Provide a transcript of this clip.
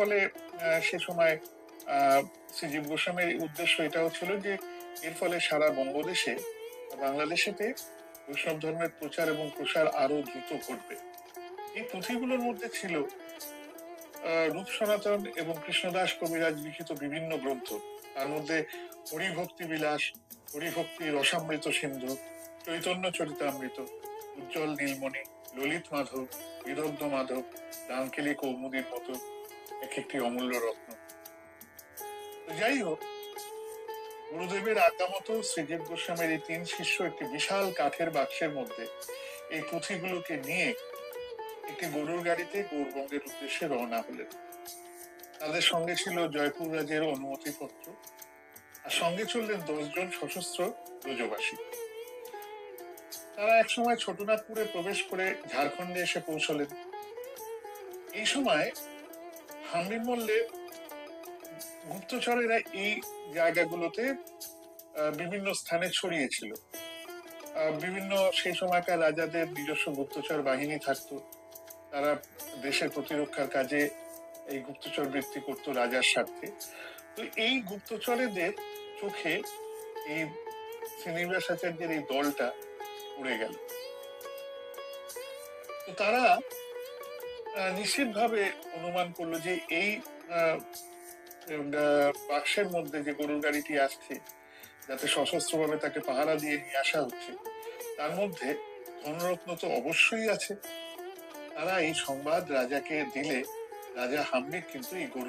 ফলে সে সময় শ্রীজীব গোস্বামীর উদ্দেশ্য এটাও ছিল যে এর ফলে সারা বঙ্গদেশে বাংলাদেশেতে বৈষ্ণব ধর্মের প্রচার এবং প্রসার আরো দ্রুত ঘটবে। এই পুঁথিগুলোর মধ্যে ছিল রূপ সনাতন এবং কৃষ্ণদাস কবিরাজ লিখিত বিভিন্ন গ্রন্থ। তার মধ্যে হরিভক্তি বিলাস, হরিভক্তি রসামৃত সিন্ধু, চৈতন্য চরিতামৃত, উজ্জ্বল নীলমণি, ললিত মাধব, বিদগ্ধ মাধব, ডানকেলি কৌমুদীর মতো এক একটি অমূল্য রত্ন। যাই হোক, গুরুদেবের আজ্ঞা মতো শ্রীজীব গোস্বামীর এই তিন শিষ্য একটি বিশাল কাঠের বাক্সের মধ্যে এই পুঁথিগুলোকে নিয়ে একটি গরুর গাড়িতে গৌরবঙ্গের উদ্দেশ্যে রওনা হলেন। তাদের সঙ্গে ছিল জয়পুর রাজের অনুমতিপত্র, আর সঙ্গে চললেন 10 জন সশস্ত্র ব্রজবাসী। তারা একসময় ছোটনাগপুরে প্রবেশ করে ঝাড়খণ্ডে এসে পৌঁছলেন। এই সময় হাম্বির মল্লে গুপ্তচরেরা এই জায়গাগুলোতে বিভিন্ন স্থানে ছড়িয়েছিল। বিভিন্ন সেই সময়কার রাজাদের নিজস্ব গুপ্তচর বাহিনী থাকতো, তারা দেশের প্রতিরক্ষার কাজে এই গুপ্তচর বৃত্তি করত রাজার স্বার্থে। তো এই গুপ্তচরেদের চোখে এই শ্রীনিবাস আচার্যের এই দলটা পড়ে গেল। তো তারা নিশ্চিতভাবে অনুমান করলো যে এই বাক্সের মধ্যে যে গরুর গাড়িটি আসছে, যাতে সশস্ত্রভাবে তাকে পাহারা দিয়ে নিয়ে আসা হচ্ছে, তার মধ্যে ধনরত্ন তো অবশ্যই আছে। তারা এই সংবাদ রাজাকে দিলে রাজা হাম্বির কিন্তু এই গরু